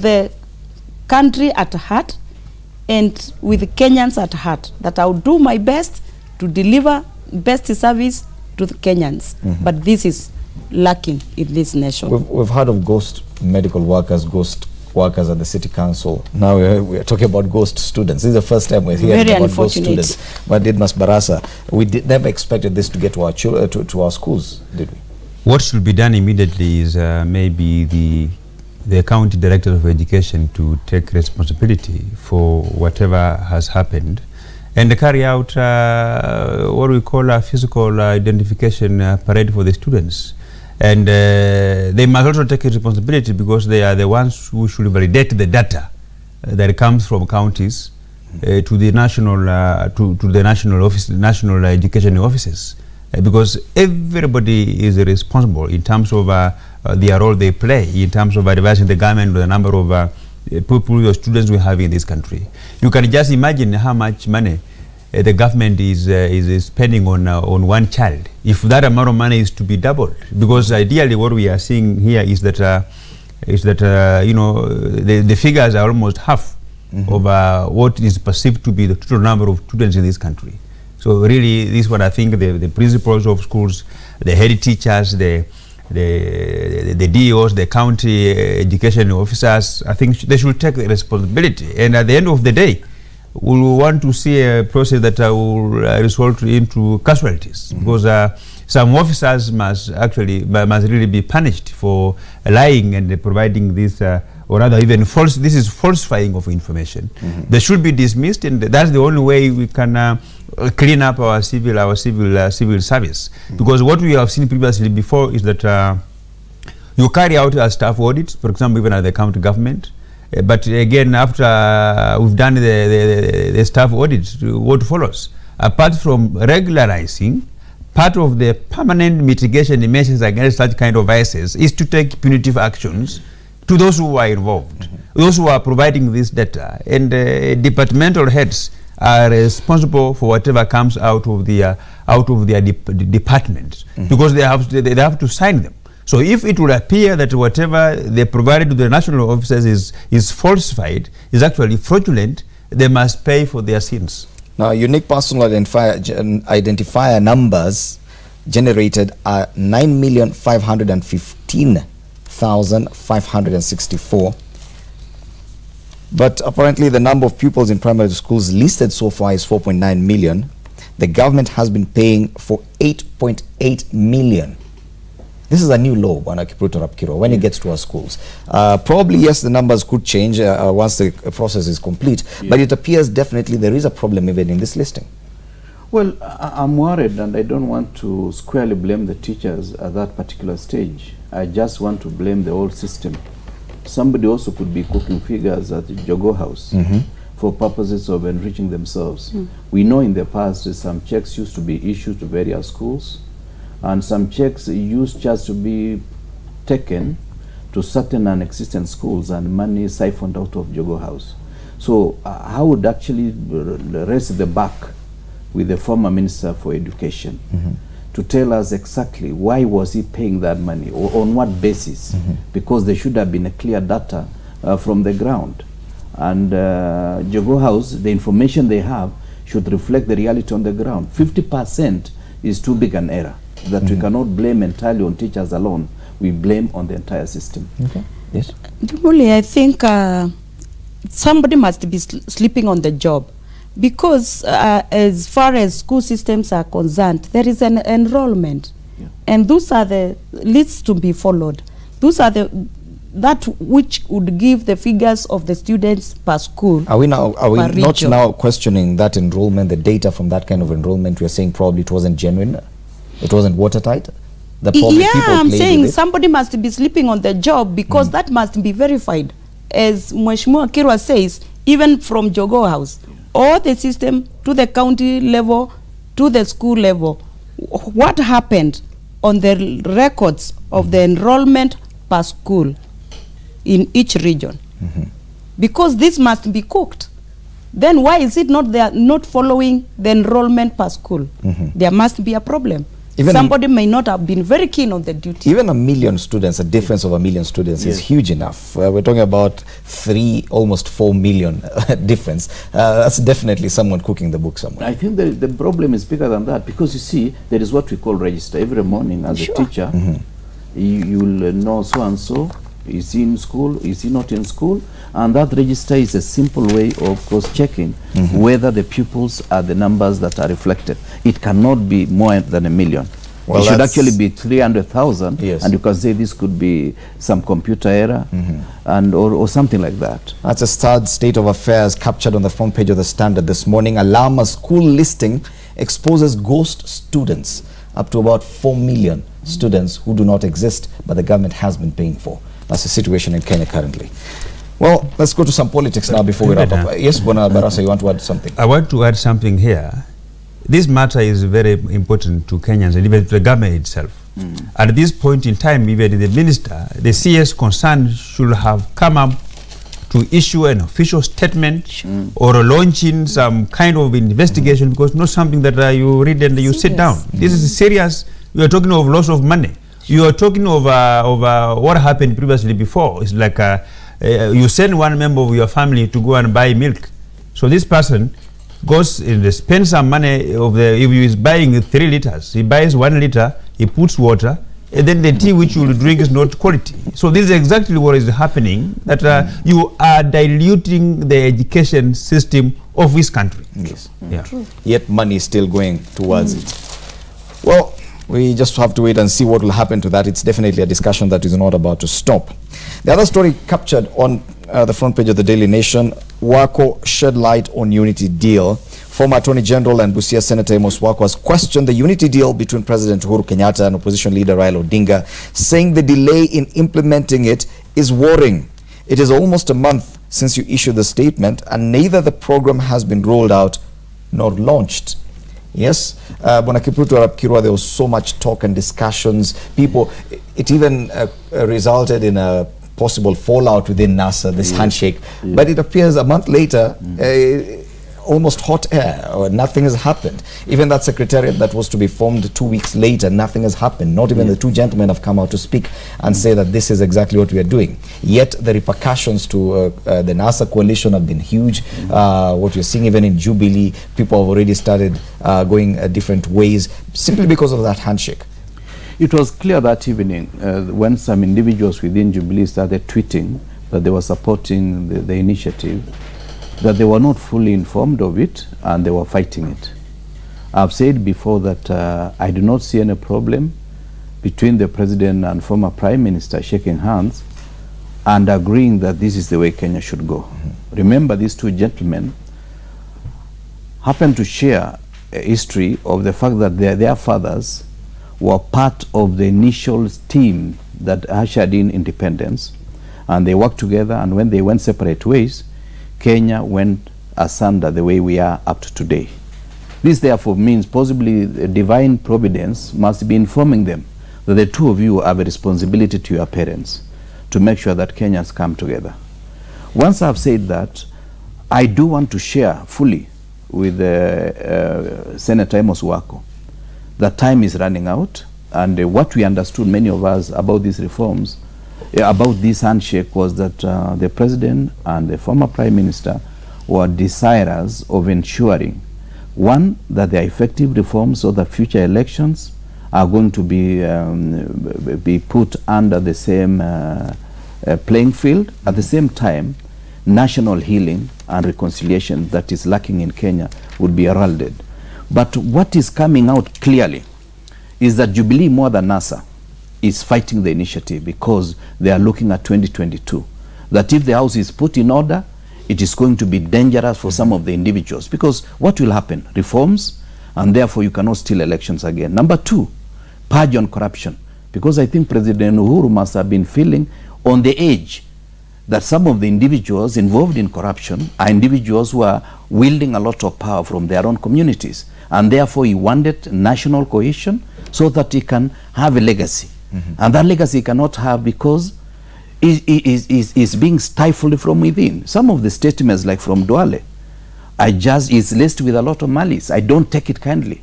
the country at heart and with Kenyans at heart, that I'll do my best to deliver best service to the Kenyans. But this is lacking in this nation. We've heard of ghost medical workers, ghost workers at the city council. Now we're talking about ghost students. This is the first time we're hearing about ghost students. But Didmus Barasa, we never expected this to get to our to our schools, did we? What should be done immediately is maybe the county director of education to take responsibility for whatever has happened and carry out what we call a physical identification parade for the students. And they must also take responsibility because they are the ones who should validate the data that comes from counties to the national to the national office, national education offices, because everybody is responsible in terms of the role they play in terms of advising the government on the number of people or students we have in this country. You can just imagine how much money the government is spending on one child. If that amount of money is to be doubled, because ideally what we are seeing here is that you know, the figures are almost half of what is perceived to be the total number of students in this country. So really, this is what I think the principals of schools, the head teachers, the DOs, the county education officers, I think they should take the responsibility. And at the end of the day, we want to see a process that will result into casualties, because some officers must really be punished for lying and providing this, or rather even false. This is falsifying of information. They should be dismissed, and that's the only way we can clean up our civil service. Because what we have seen previously before is that you carry out a staff audit, for example, even at the county government. But again, after we've done the staff audit, what follows? Apart from regularizing, part of the permanent mitigation measures against such kind of vices is to take punitive actions to those who are involved, those who are providing this data, and departmental heads are responsible for whatever comes out of their department, because they have to sign them. So if it would appear that whatever they provided to the national officers is falsified, is actually fraudulent, they must pay for their sins. Now, unique personal identifier numbers generated are 9,515,564. But apparently the number of pupils in primary schools listed so far is 4.9 million. The government has been paying for 8.8 million. This is a new law, Bwana Kipruto Rapkiro, when it gets to our schools. Probably, yes, the numbers could change once the process is complete, but it appears definitely there is a problem even in this listing. Well, I'm worried, and I don't want to squarely blame the teachers at that particular stage. I just want to blame the whole system. Somebody also could be cooking figures at the Jogo House for purposes of enriching themselves. We know in the past some checks used to be issued to various schools, and some checks used just to be taken to certain non-existent schools and money siphoned out of Jogo House. So I would actually raise the back with the former Minister for Education to tell us exactly why was he paying that money, or on what basis, because there should have been a clear data from the ground. And Jogo House, the information they have should reflect the reality on the ground. 50% is too big an error that we cannot blame entirely on teachers alone. We blame on the entire system. Okay. Yes. Dumuli, I think somebody must be sleeping on the job, because as far as school systems are concerned, there is an enrollment, and those are the lists to be followed. Those are that which would give the figures of the students per school. Are we not now questioning that enrollment, the data from that kind of enrollment? We are saying probably it wasn't genuine. It wasn't watertight. I'm saying somebody must be sleeping on the job, because that must be verified. As Mheshimiwa Kirwa says, even from Jogo House, all the system to the county level, to the school level, what happened on the records of the enrollment per school in each region. Because this must be cooked. Then why is it not they are not following the enrollment per school? There must be a problem. somebody may not have been very keen on the duty. Even 1 million students, a difference of 1 million students is huge enough. We're talking about 3, almost 4 million difference. That's definitely someone cooking the book somewhere. I think the problem is bigger than that, because you see, there is what we call register. Every morning as a teacher, you'll know so-and-so, is he in school, is he not in school? And that register is a simple way of cross-checking whether the pupils are the numbers that are reflected. It cannot be more than 1 million. Well, it should actually be 300,000, and you can say this could be some computer error and or something like that. That's a sad state of affairs captured on the front page of the Standard this morning. Alama school listing exposes ghost students, up to about 4 million students who do not exist, but the government has been paying for. That's the situation in Kenya currently. Well, let's go to some politics now before we wrap up. Yes, Bwana Barasa, you want to add something? I want to add something here. This matter is very important to Kenyans and even to the government itself. At this point in time, even the minister, the CS concerned should have come up to issue an official statement or launching some kind of investigation, because not something that you read and you sit down. This is serious. You are talking of loss of money. You are talking of what happened previously before. It's like you send one member of your family to go and buy milk. So this person goes and spends some money of if he is buying 3 liters, he buys 1 liter, he puts water, and then the tea which you will drink is not quality. So this is exactly what is happening, that you are diluting the education system of this country. Yes. Yet money is still going towards it. Well, we just have to wait and see what will happen to that. It's definitely a discussion that is not about to stop. The other story captured on the front page of the Daily Nation, Wako shed light on unity deal. Former Attorney General and Busia Senator Amos Wako has questioned the unity deal between President Uhuru Kenyatta and opposition leader Raila Odinga, saying the delay in implementing it is worrying. It is almost a month since you issued the statement, and neither the program has been rolled out nor launched. Yes, Bwana Kipruto Arap Kirwa, there was so much talk and discussions. It even resulted in a possible fallout within NASA, this handshake. But it appears a month later, almost hot air, or nothing has happened. Even that secretariat that was to be formed 2 weeks later, nothing has happened. Not even the 2 gentlemen have come out to speak and say that this is exactly what we are doing. Yet the repercussions to the NASA coalition have been huge. What we're seeing even in Jubilee, people have already started going different ways simply because of that handshake. It was clear that evening when some individuals within Jubilee started tweeting that they were supporting the initiative, that they were not fully informed of it and they were fighting it. I've said before that I do not see any problem between the President and former Prime Minister shaking hands and agreeing that this is the way Kenya should go. Remember, these 2 gentlemen happen to share a history of the fact that their fathers were part of the initial team that ushered in independence, and they worked together, and when they went separate ways, Kenya went asunder the way we are up to today. This therefore means possibly divine providence must be informing them that the 2 of you have a responsibility to your parents to make sure that Kenyans come together. Once I've said that, I do want to share fully with Senator Amos Wako that time is running out, and what we understood, many of us, about these reforms, about this handshake, was that the President and the former Prime Minister were desirous of ensuring, one, that there are effective reforms so that future elections are going to be put under the same playing field. At the same time, national healing and reconciliation that is lacking in Kenya would be heralded. But what is coming out clearly is that Jubilee, more than NASA, is fighting the initiative because they are looking at 2022. That if the house is put in order, it is going to be dangerous for some of the individuals. Because what will happen? Reforms, and therefore you cannot steal elections again. Number 2, purge on corruption. Because I think President Uhuru must have been feeling on the edge that some of the individuals involved in corruption are individuals who are wielding a lot of power from their own communities. And therefore he wanted national cohesion so that he can have a legacy. And that legacy he cannot have because is being stifled from within. Some of the statements, like from Duale, is laced with a lot of malice. I don't take it kindly.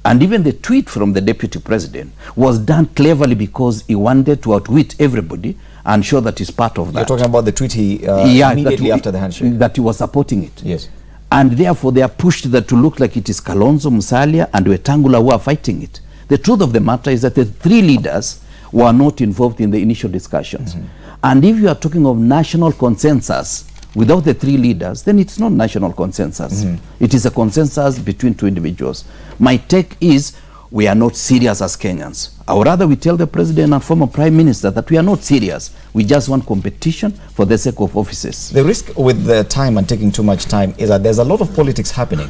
And even the tweet from the deputy president was done cleverly because he wanted to outwit everybody and show that he's part of that. You're talking about the tweet he immediately after the handshake. That he was supporting it. Yes. And therefore they are pushed that to look like it is Kalonzo, Musalia and Wetangula who are fighting it. The truth of the matter is that the three leaders were not involved in the initial discussions. And if you are talking of national consensus without the three leaders, then it's not national consensus. It is a consensus between two individuals. My take is we are not serious as Kenyans. Or rather, we tell the president and former prime minister that we are not serious. We just want competition for the sake of offices. The risk with the time and taking too much time is that there's a lot of politics happening.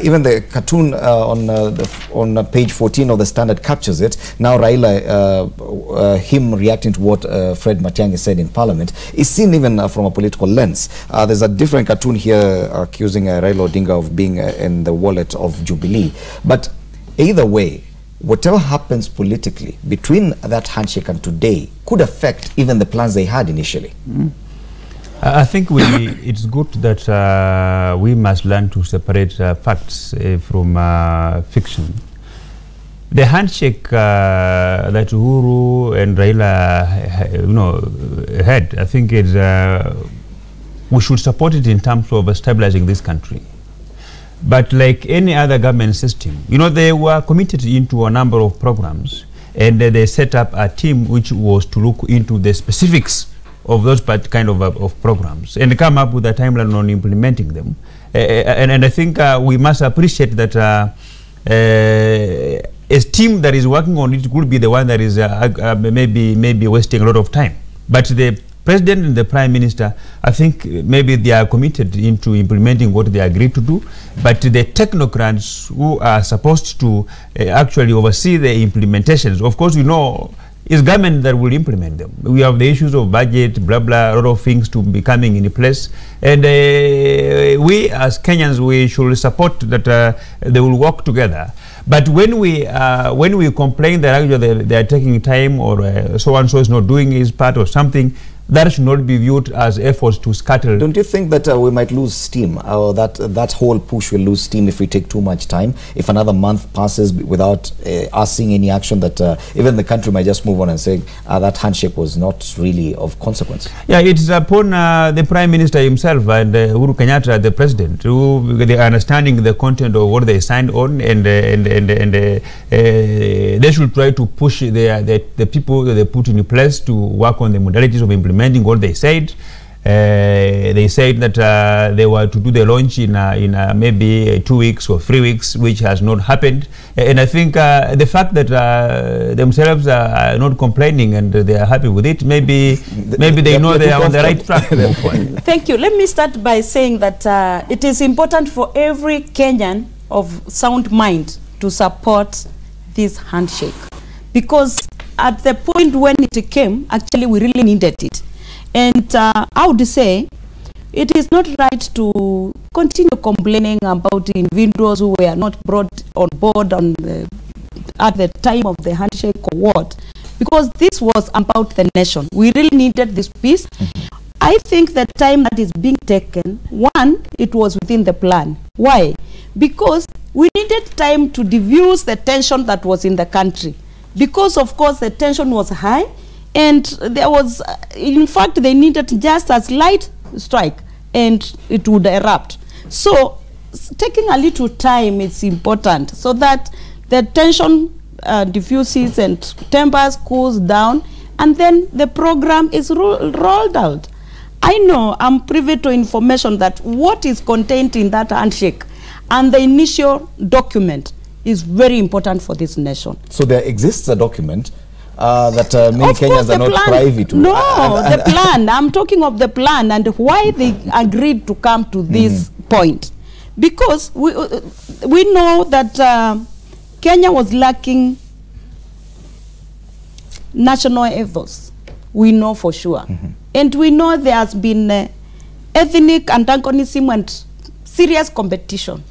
Even the cartoon on page 14 of the Standard captures it. Now Raila, him reacting to what Fred Matiang'i said in Parliament, is seen even from a political lens. There's a different cartoon here accusing Raila Odinga of being in the wallet of Jubilee. But either way, whatever happens politically between that handshake and today could affect even the plans they had initially. I think it's good that we must learn to separate facts from fiction. The handshake that Uhuru and Raila, had, I think it's, we should support it in terms of stabilizing this country. But like any other government system, they were committed into a number of programs, and they set up a team which was to look into the specifics of those kind of programs and come up with a timeline on implementing them. And I think we must appreciate that a team that is working on it could be the one that is maybe wasting a lot of time. But the President and the Prime Minister, I think maybe they are committed into implementing what they agreed to do, but the technocrats who are supposed to actually oversee the implementations, of course, it's government that will implement them. We have the issues of budget, blah, blah, a lot of things to be coming in place. And we as Kenyans, we should support that they will work together. But when we complain that actually they are taking time or so-and-so is not doing his part or something, that should not be viewed as efforts to scuttle. Don't you think that we might lose steam, or that whole push will lose steam if we take too much time? If another month passes without us seeing any action, that even the country might just move on and say that handshake was not really of consequence? Yeah, it's upon the Prime Minister himself and Uhuru Kenyatta, the President, who they are understanding the content of what they signed on, and they should try to push the people that they put in place to work on the modalities of implementing what they said. They said that they were to do the launch in maybe 2 weeks or 3 weeks, which has not happened. And I think the fact that themselves are not complaining and they are happy with it, maybe they know they are on the right track. Thank you. Let me start by saying that it is important for every Kenyan of sound mind to support this handshake, because at the point when it came, actually we really needed it. And I would say it is not right to continue complaining about individuals who were not brought on board at the time of the handshake or what, because this was about the nation. We really needed this peace. I think the time that is being taken, one, it was within the plan. Why? Because we needed time to diffuse the tension that was in the country. Because, of course, the tension was high, and there was, in fact, they needed just a slight strike, and it would erupt. So, taking a little time is important, so that the tension diffuses and tempers cools down, and then the program is rolled out. I know, I'm privy to information that what is contained in that handshake and the initial document is very important for this nation. So there exists a document that many Kenyans are not privy to. No, the plan. I'm talking of the plan and why they agreed to come to this point. Because we know that Kenya was lacking national ethos. We know for sure. And we know there has been ethnic antagonism and serious competition.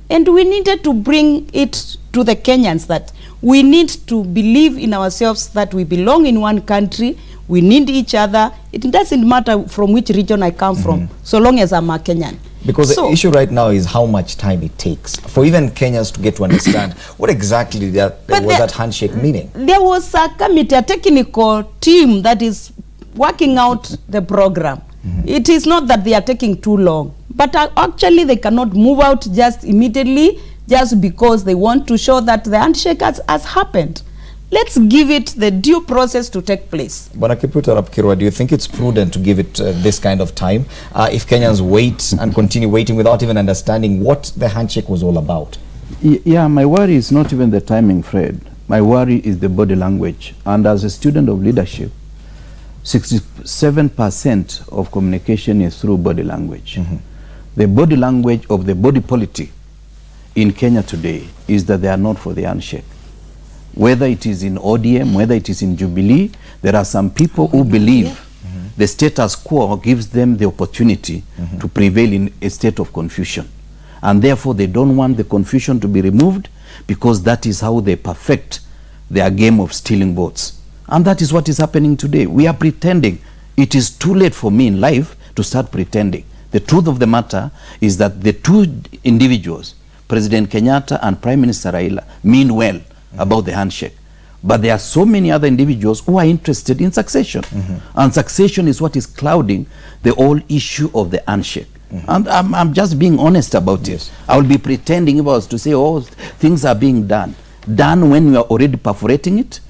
And we needed to bring it to the Kenyans that we need to believe in ourselves, that we belong in one country, we need each other. It doesn't matter from which region I come from, so long as I'm a Kenyan. Because the issue right now is how much time it takes for even Kenyans to get to understand what exactly was that handshake meaning. There was a committee, a technical team that is working out the program. It is not that they are taking too long, but actually they cannot move out just immediately just because they want to show that the handshake has happened. Let's give it the due process to take place. Bwana Kipruto Rapkirwa, do you think it's prudent to give it this kind of time if Kenyans wait and continue waiting without even understanding what the handshake was all about? Yeah, my worry is not even the timing, Fred. My worry is the body language. And as a student of leadership, 67% of communication is through body language. The body language of the body politic in Kenya today is that they are not for the handshake. Whether it is in ODM, whether it is in Jubilee, there are some people who believe the status quo gives them the opportunity to prevail in a state of confusion. And therefore, they don't want the confusion to be removed because that is how they perfect their game of stealing votes. And that is what is happening today. We are pretending. It is too late for me in life to start pretending. The truth of the matter is that the two individuals, President Kenyatta and Prime Minister Raila, mean well about the handshake. But there are so many other individuals who are interested in succession. And succession is what is clouding the whole issue of the handshake. And I'm just being honest about it. I will be pretending if I was to say, oh, things are being done. Done when we are already perforating it.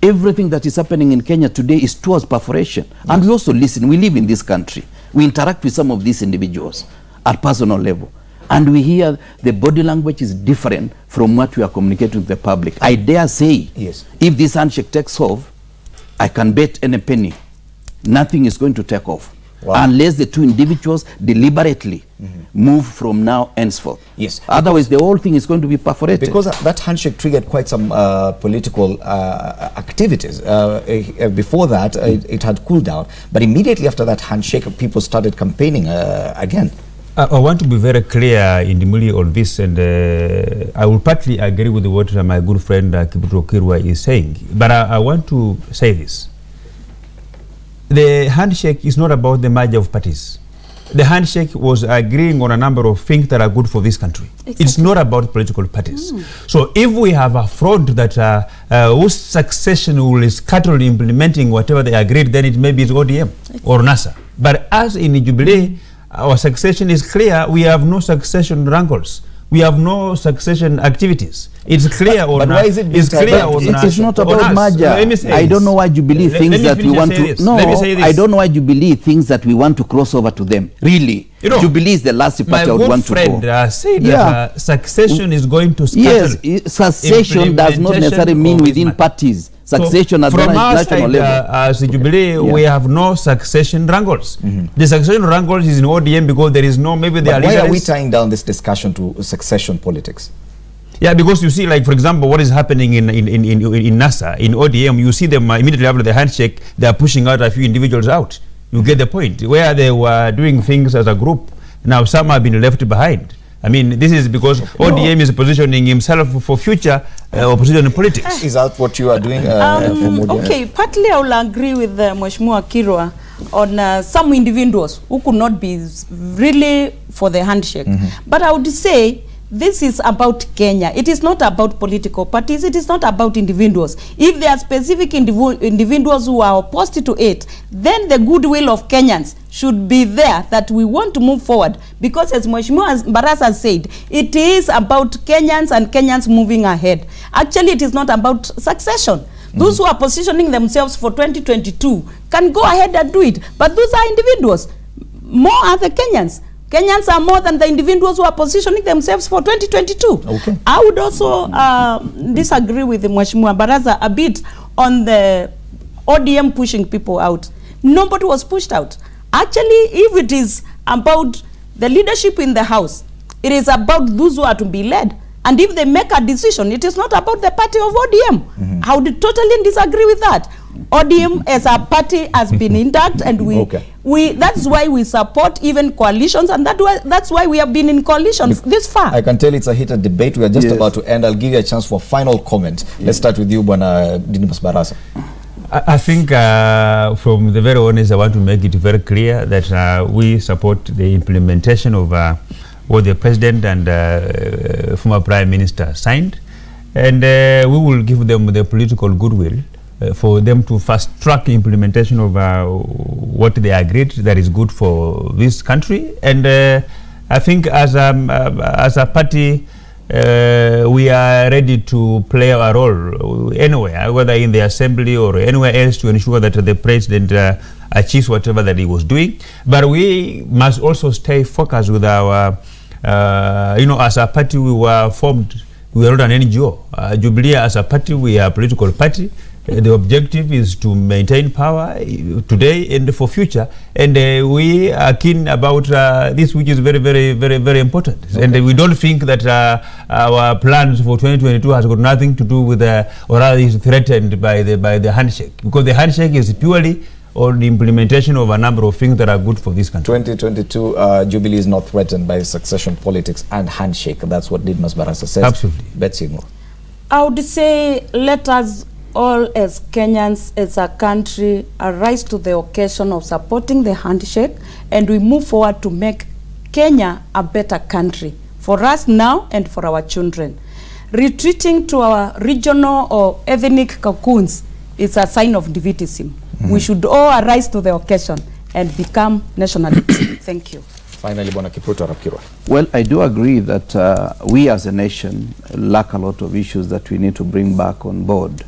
Everything that is happening in Kenya today is towards perforation. And we also listen. We live in this country. We interact with some of these individuals at personal level. And we hear the body language is different from what we are communicating to the public. I dare say, if this handshake takes off, I can bet any penny, nothing is going to take off. Unless the two individuals deliberately move from now henceforth. Otherwise, the whole thing is going to be perforated. Because that handshake triggered quite some political activities. Before that, it had cooled down. But immediately after that handshake, people started campaigning again. I want to be very clear in the middle of this, and I will partly agree with what my good friend Kipruto Kirwa is saying. But I want to say this. The handshake is not about the merger of parties. The handshake was agreeing on a number of things that are good for this country. It's not about political parties. So if we have a front that whose succession will scuttle implementing whatever they agreed, then it maybe is ODM or NASA. But as in Jubilee, our succession is clear. We have no succession wrangles. We have no succession activities. It's clear on but why is it it's clear on it is not about merger. I don't know why Jubilee thinks that we want to. No, I don't know why Jubilee thinks that we want to cross over to them. Really, you know, Jubilee is the last party I would want to go. My good friend said that succession is going to scuttle. Yes, succession does not necessarily mean within parties. Succession at from our national side, level. As Jubilee, we have no succession wrangles. The succession wrangles is in ODM because there is no, maybe there are why are we tying down this discussion to succession politics? Yeah, because you see, like, for example, what is happening in NASA, in ODM, you see them immediately after the handshake, they are pushing out a few individuals out. You get the point. Where they were doing things as a group, now some have been left behind. I mean, this is because ODM is positioning himself for future opposition in politics. Is that what you are doing? Okay, partly I will agree with Mheshimiwa Kirwa on some individuals who could not be really for the handshake. But I would say this is about Kenya. It is not about political parties. It is not about individuals. If there are specific individuals who are opposed to it, then the goodwill of Kenyans should be there that we want to move forward. Because as Mheshimiwa Barasa said, it is about Kenyans and Kenyans moving ahead. Actually, it is not about succession. Those who are positioning themselves for 2022 can go ahead and do it. But those are individuals. More are the Kenyans. Kenyans are more than the individuals who are positioning themselves for 2022. Okay. I would also disagree with Mheshimiwa Barasa a bit on the ODM pushing people out. Nobody was pushed out. Actually, if it is about the leadership in the House, it is about those who are to be led. And if they make a decision, it is not about the party of ODM. I would totally disagree with that. ODM as a party has been intact, and that's why we support even coalitions, and that's why we have been in coalitions this far. I can tell it's a heated debate. We are just about to end. I'll give you a chance for final comment. Let's start with you, Bwana Didmus Barasa. I think from the very honest, I want to make it very clear that we support the implementation of what the President and former Prime Minister signed. And we will give them the political goodwill for them to fast-track implementation of what they agreed that is good for this country. And I think as a party, we are ready to play our role anywhere, whether in the assembly or anywhere else, to ensure that the president achieves whatever that he was doing. But we must also stay focused with our, as a party we were formed, we are not an NGO. Jubilee as a party, we are a political party. The objective is to maintain power today and for future, and we are keen about this, which is very, very, very, very important. Okay. And we don't think that our plans for 2022 has got nothing to do with, or rather is threatened by the handshake, because the handshake is purely on the implementation of a number of things that are good for this country. 2022, Jubilee is not threatened by succession politics and handshake. That's what Didmus Barasa says. Absolutely. Betsy Moore. I would say let us all as Kenyans, as a country, arise to the occasion of supporting the handshake, and we move forward to make Kenya a better country for us now and for our children. Retreating to our regional or ethnic cocoons is a sign of defeatism. We should all arise to the occasion and become nationalists. Thank you. Finally, Bwana Kipruto Rapkirwa. Well, I do agree that we as a nation lack a lot of issues that we need to bring back on board.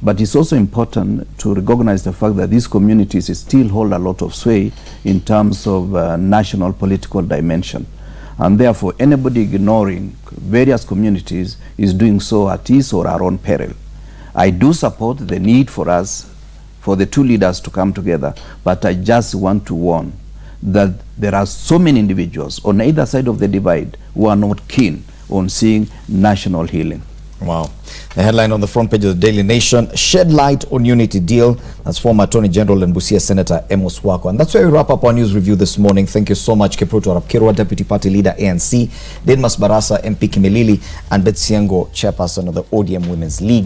But it's also important to recognize the fact that these communities still hold a lot of sway in terms of national political dimension. And therefore, anybody ignoring various communities is doing so at his or our own peril. I do support the need for us, for the two leaders to come together, but I just want to warn that there are so many individuals on either side of the divide who are not keen on seeing national healing. Wow. The headline on the front page of the Daily Nation: shed light on unity deal. That's former Attorney General and Busia Senator Amos Wako. And that's where we wrap up our news review this morning. Thank you so much, Kipruto Rapkirwa, Deputy Party Leader, ANC, Didmus Barasa, MP Kimilili, and Betsiengo, Chairperson of the ODM Women's League.